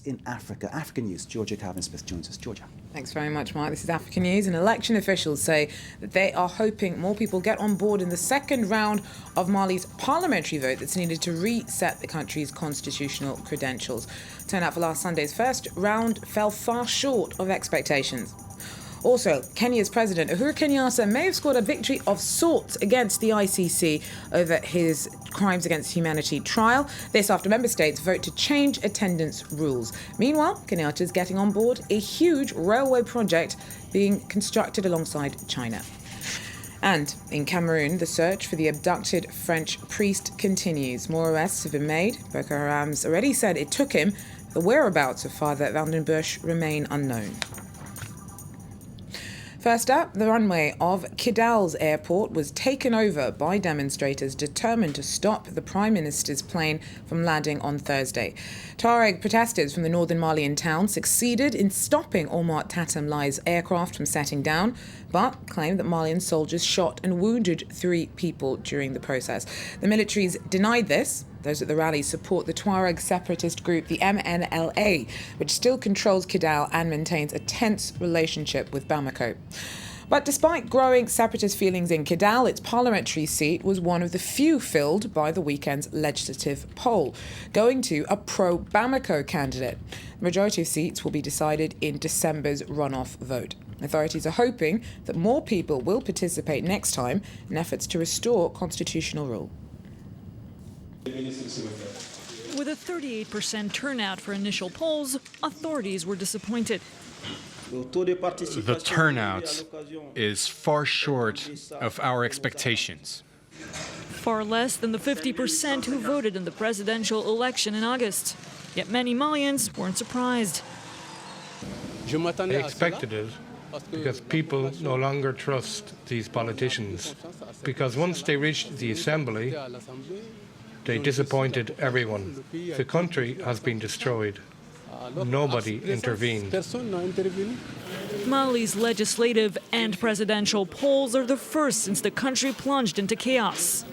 in Africa. African News, Georgia Calvin-Smith joins us. Georgia. Thanks very much, Mark. This is African News. And election officials say that they are hoping more people get on board in the second round of Mali's parliamentary vote that's needed to reset the country's constitutional credentials. Turnout for last Sunday's first round fell far short of expectations. Also, Kenya's President Uhuru Kenyatta may have scored a victory of sorts against the ICC over his crimes against humanity trial. This after member states vote to change attendance rules. Meanwhile, Kenyatta is getting on board a huge railway project being constructed alongside China. And in Cameroon, the search for the abducted French priest continues. More arrests have been made. Boko Haram's already said it took him. The whereabouts of Father Vandenbusch remain unknown. First up, the runway of Kidal's airport was taken over by demonstrators determined to stop the Prime Minister's plane from landing on Thursday. Tuareg protesters from the northern Malian town succeeded in stopping Omar Tatamlai's aircraft from setting down, but claimed that Malian soldiers shot and wounded 3 people during the process. The militaries denied this. Those at the rally support the Tuareg separatist group, the MNLA, which still controls Kidal and maintains a tense relationship with Bamako. But despite growing separatist feelings in Kidal, its parliamentary seat was one of the few filled by the weekend's legislative poll, going to a pro-Bamako candidate. The majority of seats will be decided in December's runoff vote. Authorities are hoping that more people will participate next time in efforts to restore constitutional rule. With a 38% turnout for initial polls, authorities were disappointed. The turnout is far short of our expectations. Far less than the 50% who voted in the presidential election in August. Yet many Malians weren't surprised. I expected it because people no longer trust these politicians. Because once they reached the assembly, they disappointed everyone. The country has been destroyed. Nobody intervened. Mali's legislative and presidential polls are the first since the country plunged into chaos.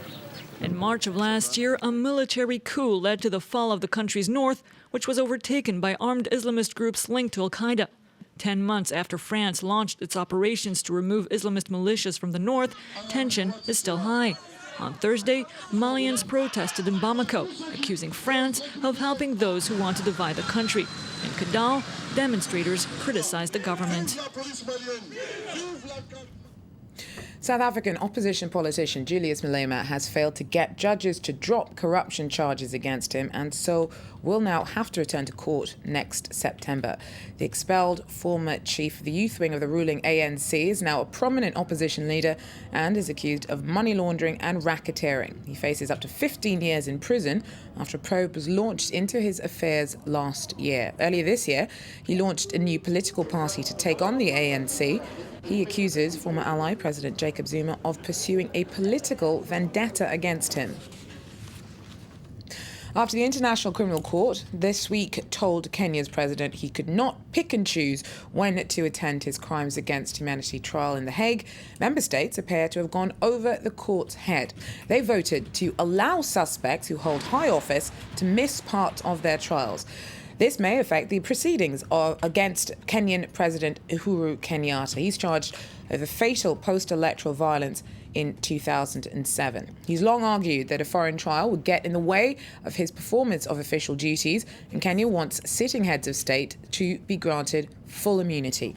In March of last year, a military coup led to the fall of the country's north, which was overtaken by armed Islamist groups linked to al-Qaeda. 10 months after France launched its operations to remove Islamist militias from the north, tension is still high. On Thursday, Malians protested in Bamako, accusing France of helping those who want to divide the country. In Kidal, demonstrators criticized the government. South African opposition politician Julius Malema has failed to get judges to drop corruption charges against him and so will now have to return to court next September. The expelled former chief of the youth wing of the ruling ANC is now a prominent opposition leader and is accused of money laundering and racketeering. He faces up to 15 years in prison after a probe was launched into his affairs last year. Earlier this year, he launched a new political party to take on the ANC. He accuses former ally President Jacob Zuma of pursuing a political vendetta against him. After the International Criminal Court this week told Kenya's president he could not pick and choose when to attend his crimes against humanity trial in The Hague, member states appear to have gone over the court's head. They voted to allow suspects who hold high office to miss part of their trials. This may affect the proceedings against Kenyan President Uhuru Kenyatta. He's charged over fatal post-electoral violence in 2007. He's long argued that a foreign trial would get in the way of his performance of official duties, and Kenya wants sitting heads of state to be granted full immunity.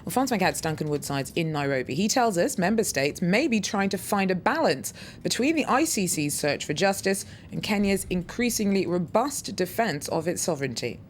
Well, France Mankat's Duncan Woodside's in Nairobi. He tells us member states may be trying to find a balance between the ICC's search for justice and Kenya's increasingly robust defence of its sovereignty.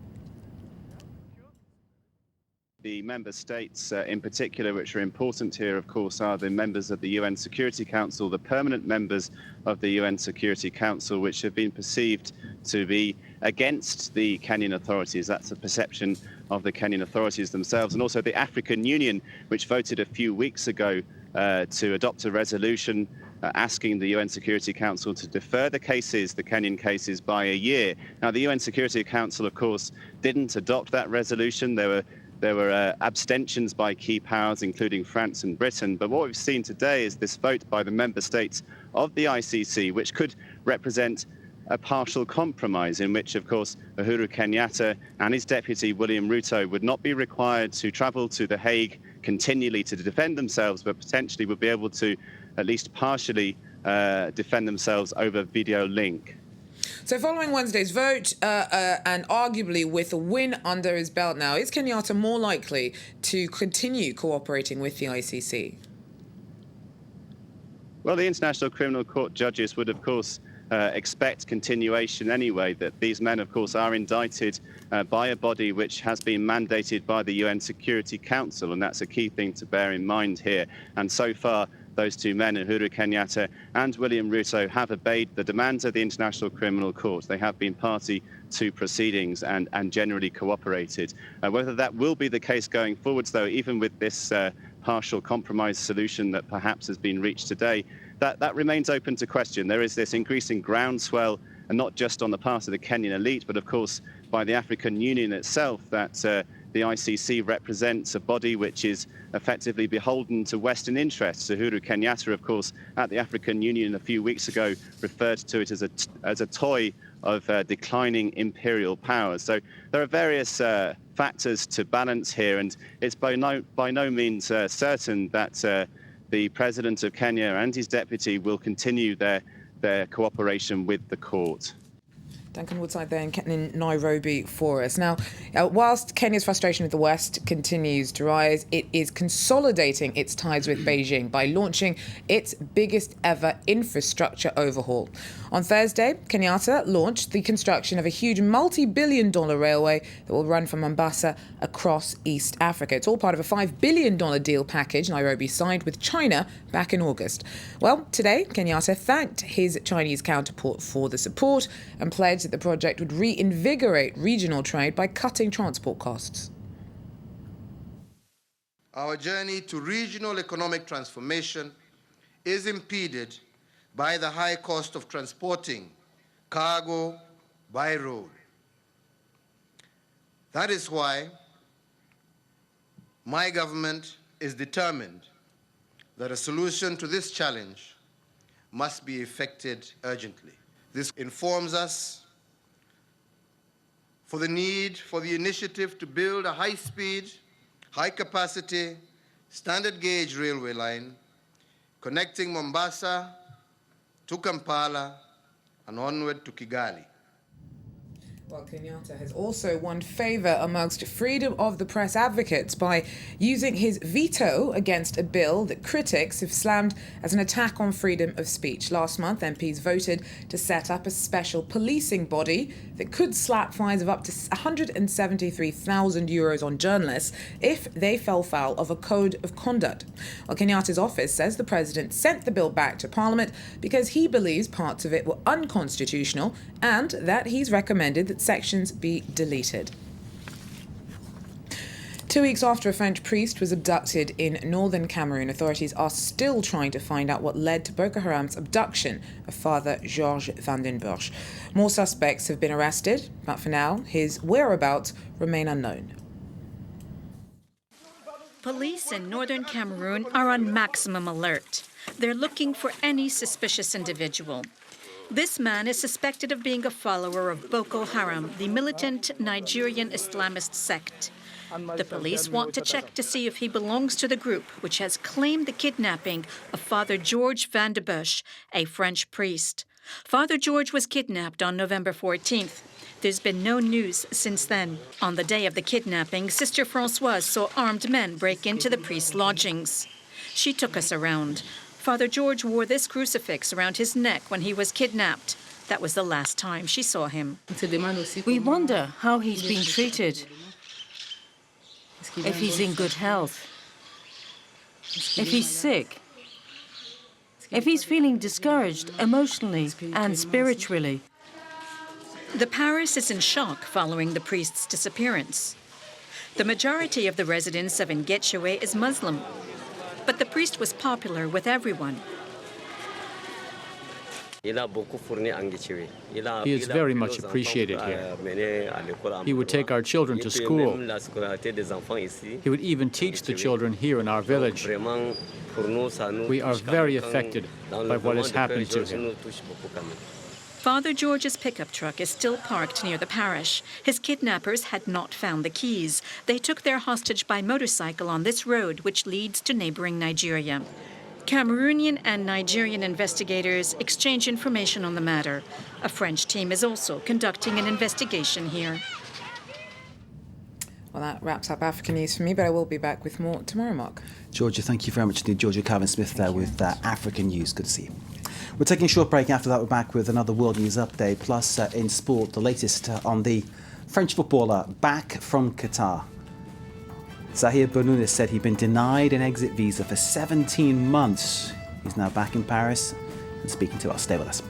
The member states in particular, which are important here, of course, are the members of the UN Security Council, the permanent members of the UN Security Council, which have been perceived to be against the Kenyan authorities. That's a perception of the Kenyan authorities themselves. And also the African Union, which voted a few weeks ago to adopt a resolution asking the UN Security Council to defer the Kenyan cases by a year. Now, the UN Security Council, of course, didn't adopt that resolution. There were abstentions by key powers, including France and Britain. But what we've seen today is this vote by the member states of the ICC, which could represent a partial compromise in which, of course, Uhuru Kenyatta and his deputy, William Ruto, would not be required to travel to The Hague continually to defend themselves, but potentially would be able to at least partially defend themselves over video link. So following Wednesday's vote and arguably with a win under his belt now, is Kenyatta more likely to continue cooperating with the ICC? Well, the International Criminal Court judges would, of course, expect continuation anyway, that these men, of course, are indicted by a body which has been mandated by the UN Security Council, and that's a key thing to bear in mind here. And so far, those two men, Uhuru Kenyatta and William Ruto, have obeyed the demands of the International Criminal Court. They have been party to proceedings and generally cooperated. Whether that will be the case going forwards, though, even with this partial compromise solution that perhaps has been reached today, that remains open to question. There is this increasing groundswell, and not just on the part of the Kenyan elite, but of course by the African Union itself, that the ICC represents a body which is effectively beholden to Western interests. Uhuru Kenyatta, of course, at the African Union a few weeks ago referred to it as a toy of declining imperial powers. So there are various factors to balance here, and it's by no means certain that the President of Kenya and his deputy will continue their cooperation with the court. Duncan Woodside there in Nairobi for us. Now, whilst Kenya's frustration with the West continues to rise, it is consolidating its ties with Beijing by launching its biggest ever infrastructure overhaul. On Thursday, Kenyatta launched the construction of a huge multi-billion-dollar railway that will run from Mombasa across East Africa. It's all part of a $5 billion deal package Nairobi signed with China back in August. Well, today, Kenyatta thanked his Chinese counterpart for the support and pledged that the project would reinvigorate regional trade by cutting transport costs. Our journey to regional economic transformation is impeded by the high cost of transporting cargo by road. That is why my government is determined that a solution to this challenge must be effected urgently. This informs us for the need for the initiative to build a high-speed, high-capacity, standard-gauge railway line connecting Mombasa to Kampala and onward to Kigali. Well, Kenyatta has also won favour amongst freedom of the press advocates by using his veto against a bill that critics have slammed as an attack on freedom of speech. Last month, MPs voted to set up a special policing body that could slap fines of up to €173,000 on journalists if they fell foul of a code of conduct. Well, Kenyatta's office says the president sent the bill back to Parliament because he believes parts of it were unconstitutional and that he's recommended that sections be deleted. 2 weeks after a French priest was abducted in northern Cameroon, authorities are still trying to find out what led to Boko Haram's abduction of Father Georges van den Bursch. More suspects have been arrested, but for now, his whereabouts remain unknown. Police in northern Cameroon are on maximum alert. They're looking for any suspicious individual. This man is suspected of being a follower of Boko Haram, the militant Nigerian Islamist sect. The police want to check to see if he belongs to the group which has claimed the kidnapping of Father Georges van den Bursch, a French priest. Father George was kidnapped on November 14th. There's been no news since then. On the day of the kidnapping, Sister Françoise saw armed men break into the priest's lodgings. She took us around. Father George wore this crucifix around his neck when he was kidnapped. That was the last time she saw him. We wonder how he's being treated, if he's in good health, if he's sick, if he's feeling discouraged emotionally and spiritually. The parish is in shock following the priest's disappearance. The majority of the residents of Ngetchewe is Muslim, but the priest was popular with everyone. He is very much appreciated here. He would take our children to school. He would even teach the children here in our village. We are very affected by what has happened to him. Father George's pickup truck is still parked near the parish. His kidnappers had not found the keys. They took their hostage by motorcycle on this road, which leads to neighboring Nigeria. Cameroonian and Nigerian investigators exchange information on the matter. A French team is also conducting an investigation here. Well, that wraps up African news for me, but I will be back with more tomorrow, Mark. Georgia, thank you very much indeed. Georgia Calvin-Smith there with African news. Good to see you. We're taking a short break. After that, we're back with another world news update. Plus, in sport, the latest on the French footballer back from Qatar. Zahir Bounou said he'd been denied an exit visa for 17 months. He's now back in Paris and speaking to us. Stay with us.